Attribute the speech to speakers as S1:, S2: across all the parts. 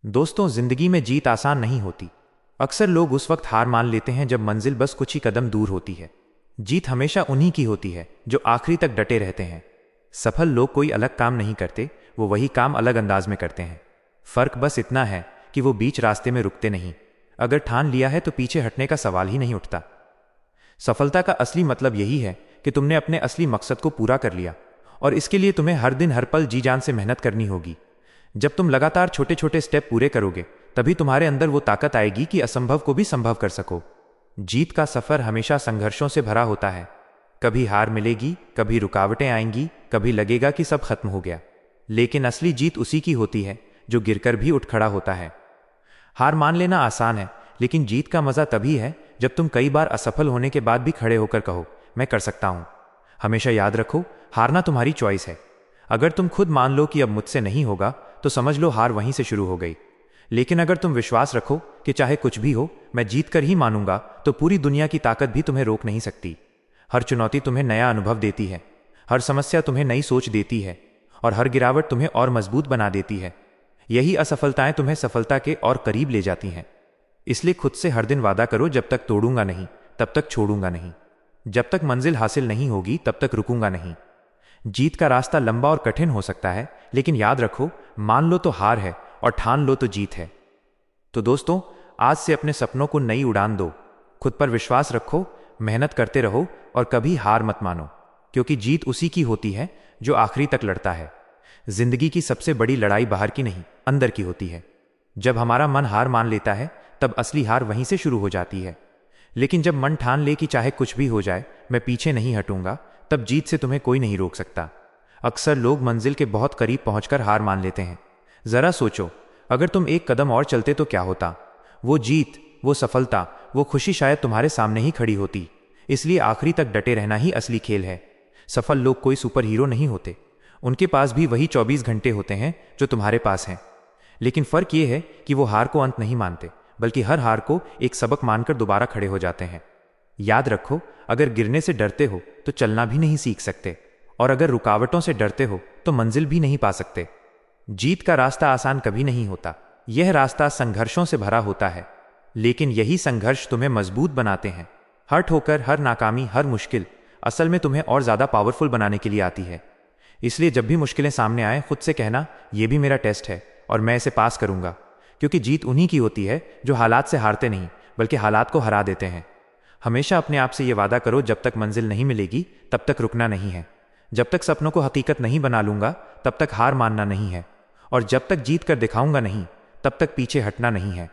S1: दोस्तों, जिंदगी में जीत आसान नहीं होती। अक्सर लोग उस वक्त हार मान लेते हैं जब मंजिल बस कुछ ही कदम दूर होती है। जीत हमेशा उन्हीं की होती है जो आखिरी तक डटे रहते हैं। सफल लोग कोई अलग काम नहीं करते, वो वही काम अलग अंदाज में करते हैं। फर्क बस इतना है कि वो बीच रास्ते में रुकते नहीं। अगर ठान लिया है तो पीछे हटने का सवाल ही नहीं उठता। सफलता का असली मतलब यही है कि तुमने अपने असली मकसद को पूरा कर लिया, और इसके लिए तुम्हें हर दिन हर पल जी जान से मेहनत करनी होगी। जब तुम लगातार छोटे छोटे स्टेप पूरे करोगे, तभी तुम्हारे अंदर वो ताकत आएगी कि असंभव को भी संभव कर सको। जीत का सफर हमेशा संघर्षों से भरा होता है। कभी हार मिलेगी, कभी रुकावटें आएंगी, कभी लगेगा कि सब खत्म हो गया। लेकिन असली जीत उसी की होती है जो गिरकर भी उठ खड़ा होता है। हार मान लेना आसान है, लेकिन जीत का मजा तभी है जब तुम कई बार असफल होने के बाद भी खड़े होकर कहो, मैं कर सकता हूं। हमेशा याद रखो, हारना तुम्हारी चॉइस है। अगर तुम खुद मान लो कि अब मुझसे नहीं होगा, तो समझ लो हार वहीं से शुरू हो गई। लेकिन अगर तुम विश्वास रखो कि चाहे कुछ भी हो, मैं जीत कर ही मानूंगा, तो पूरी दुनिया की ताकत भी तुम्हें रोक नहीं सकती। हर चुनौती तुम्हें नया अनुभव देती है, हर समस्या तुम्हें नई सोच देती है, और हर गिरावट तुम्हें और मजबूत बना देती है। यही असफलताएं तुम्हें सफलता के और करीब ले जाती हैं। इसलिए खुद से हर दिन वादा करो, जब तक तोड़ूंगा नहीं तब तक छोड़ूंगा नहीं। जब तक मंजिल हासिल नहीं होगी तब तक रुकूंगा नहीं। जीत का रास्ता लंबा और कठिन हो सकता है, लेकिन याद रखो, मान लो तो हार है और ठान लो तो जीत है। तो दोस्तों, आज से अपने सपनों को नई उड़ान दो। खुद पर विश्वास रखो, मेहनत करते रहो और कभी हार मत मानो, क्योंकि जीत उसी की होती है जो आखिरी तक लड़ता है। जिंदगी की सबसे बड़ी लड़ाई बाहर की नहीं, अंदर की होती है। जब हमारा मन हार मान लेता है, तब असली हार वहीं से शुरू हो जाती है। लेकिन जब मन ठान ले कि चाहे कुछ भी हो जाए, मैं पीछे नहीं हटूंगा, तब जीत से तुम्हें कोई नहीं रोक सकता। अक्सर लोग मंजिल के बहुत करीब पहुंचकर हार मान लेते हैं। जरा सोचो, अगर तुम एक कदम और चलते तो क्या होता? वो जीत, वो सफलता, वो खुशी शायद तुम्हारे सामने ही खड़ी होती। इसलिए आखिरी तक डटे रहना ही असली खेल है। सफल लोग कोई सुपर हीरो नहीं होते, उनके पास भी वही 24 घंटे होते हैं जो तुम्हारे पास हैं। लेकिन फर्क ये है कि वो हार को अंत नहीं मानते, बल्कि हर हार को एक सबक मानकर दोबारा खड़े हो जाते हैं। याद रखो, अगर गिरने से डरते हो तो चलना भी नहीं सीख सकते, और अगर रुकावटों से डरते हो तो मंजिल भी नहीं पा सकते। जीत का रास्ता आसान कभी नहीं होता, यह रास्ता संघर्षों से भरा होता है। लेकिन यही संघर्ष तुम्हें मजबूत बनाते हैं। हर ठोकर, हर नाकामी, हर मुश्किल असल में तुम्हें और ज्यादा पावरफुल बनाने के लिए आती है। इसलिए जब भी मुश्किलें सामने आए, खुद से कहना, यह भी मेरा टेस्ट है और मैं इसे पास करूंगा। क्योंकि जीत उन्हीं की होती है जो हालात से हारते नहीं, बल्कि हालात को हरा देते हैं। हमेशा अपने आप से यह वादा करो, जब तक मंजिल नहीं मिलेगी तब तक रुकना नहीं है। जब तक सपनों को हकीकत नहीं बना लूंगा तब तक हार मानना नहीं है। और जब तक जीत कर दिखाऊंगा नहीं, तब तक पीछे हटना नहीं है।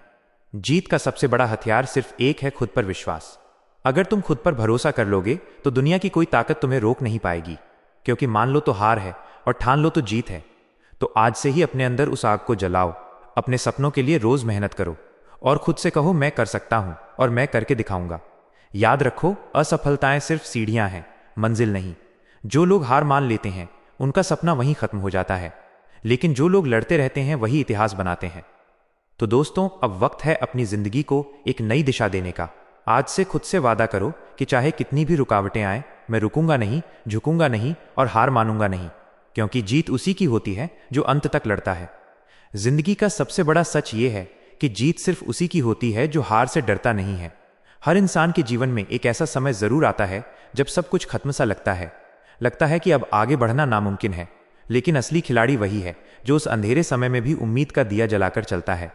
S1: जीत का सबसे बड़ा हथियार सिर्फ एक है, खुद पर विश्वास। अगर तुम खुद पर भरोसा कर लोगे तो दुनिया की कोई ताकत तुम्हें रोक नहीं पाएगी। क्योंकि मान लो तो हार है और ठान लो तो जीत है। तो आज से ही अपने अंदर उस आग को जलाओ। अपने सपनों के लिए रोज मेहनत करो और खुद से कहो, मैं कर सकता हूं और मैं करके दिखाऊंगा। याद रखो, असफलताएं सिर्फ सीढ़ियां हैं, मंजिल नहीं। जो लोग हार मान लेते हैं, उनका सपना वहीं खत्म हो जाता है। लेकिन जो लोग लड़ते रहते हैं, वही इतिहास बनाते हैं। तो दोस्तों, अब वक्त है अपनी जिंदगी को एक नई दिशा देने का। आज से खुद से वादा करो कि चाहे कितनी भी रुकावटें आए, मैं रुकूंगा नहीं, झुकूंगा नहीं और हार मानूंगा नहीं। क्योंकि जीत उसी की होती है जो अंत तक लड़ता है। जिंदगी का सबसे बड़ा सच ये है कि जीत सिर्फ उसी की होती है जो हार से डरता नहीं है। हर इंसान के जीवन में एक ऐसा समय जरूर आता है जब सब कुछ खत्म सा लगता है कि अब आगे बढ़ना नामुमकिन है। लेकिन असली खिलाड़ी वही है जो उस अंधेरे समय में भी उम्मीद का दिया जलाकर चलता है।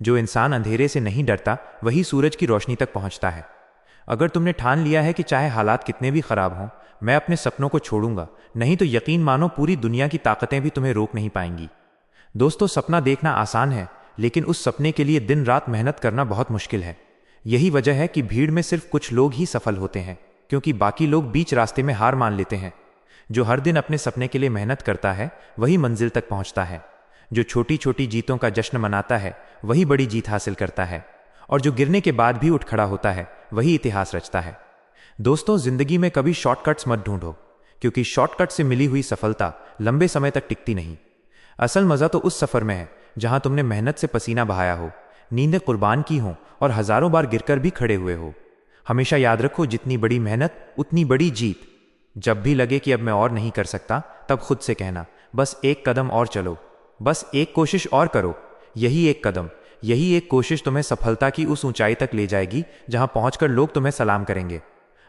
S1: जो इंसान अंधेरे से नहीं डरता, वही सूरज की रोशनी तक पहुंचता है। अगर तुमने ठान लिया है कि चाहे हालात कितने भी खराब हों, मैं अपने सपनों को छोड़ूंगा नहीं, तो यकीन मानो, पूरी दुनिया की ताकतें भी तुम्हें रोक नहीं पाएंगी। दोस्तों, सपना देखना आसान है, लेकिन उस सपने के लिए दिन रात मेहनत करना बहुत मुश्किल है। यही वजह है कि भीड़ में सिर्फ कुछ लोग ही सफल होते हैं, क्योंकि बाकी लोग बीच रास्ते में हार मान लेते हैं। जो हर दिन अपने सपने के लिए मेहनत करता है, वही मंजिल तक पहुंचता है। जो छोटी छोटी जीतों का जश्न मनाता है, वही बड़ी जीत हासिल करता है। और जो गिरने के बाद भी उठ खड़ा होता है, वही इतिहास रचता है। दोस्तों, जिंदगी में कभी शॉर्टकट्स मत ढूंढो, क्योंकि शॉर्टकट से मिली हुई सफलता लंबे समय तक टिकती नहीं। असल मजा तो उस सफर में है जहां तुमने मेहनत से पसीना बहाया हो, नींदें कुर्बान की हों और हजारों बार गिरकर भी खड़े हुए हो। हमेशा याद रखो, जितनी बड़ी मेहनत उतनी बड़ी जीत। जब भी लगे कि अब मैं और नहीं कर सकता, तब खुद से कहना, बस एक कदम और चलो, बस एक कोशिश और करो। यही एक कदम, यही एक कोशिश तुम्हें सफलता की उस ऊंचाई तक ले जाएगी जहां पहुंचकर लोग तुम्हें सलाम करेंगे।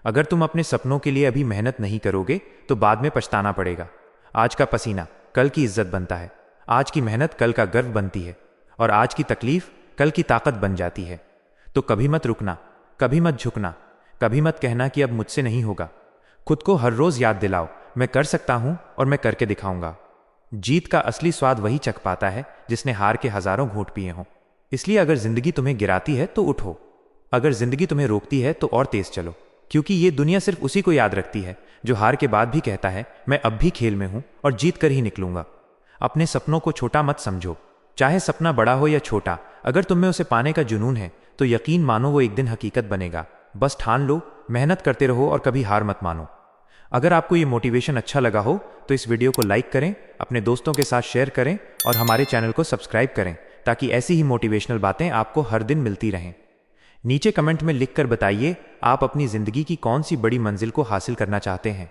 S1: अगर तुम अपने सपनों के लिए अभी मेहनत नहीं करोगे तो बाद में पछताना पड़ेगा। आज का पसीना कल की इज्जत बनता है, आज की मेहनत कल का गर्व बनती है, और आज की तकलीफ कल की ताकत बन जाती है। तो कभी मत रुकना, कभी मत झुकना, कभी मत कहना कि अब मुझसे नहीं होगा। खुद को हर रोज याद दिलाओ, मैं कर सकता हूं और मैं करके दिखाऊंगा। जीत का असली स्वाद वही चख पाता है जिसने हार के हजारों घूंट पिए हों। इसलिए अगर जिंदगी तुम्हें गिराती है तो उठो, अगर जिंदगी तुम्हें रोकती है तो और तेज चलो, क्योंकि ये दुनिया सिर्फ उसी को याद रखती है जो हार के बाद भी कहता है मैं अब भी खेल में हूं और जीत कर ही निकलूंगा। अपने सपनों को छोटा मत समझो, चाहे सपना बड़ा हो या छोटा, अगर तुम में उसे पाने का जुनून है तो यकीन मानो वो एक दिन हकीकत बनेगा। बस ठान लो, मेहनत करते रहो और कभी हार मत मानो। अगर आपको ये मोटिवेशन अच्छा लगा हो तो इस वीडियो को लाइक करें, अपने दोस्तों के साथ शेयर करें और हमारे चैनल को सब्सक्राइब करें ताकि ऐसी ही मोटिवेशनल बातें आपको हर दिन मिलती रहें। नीचे कमेंट में लिखकर बताइए आप अपनी जिंदगी की कौन सी बड़ी मंजिल को हासिल करना चाहते हैं।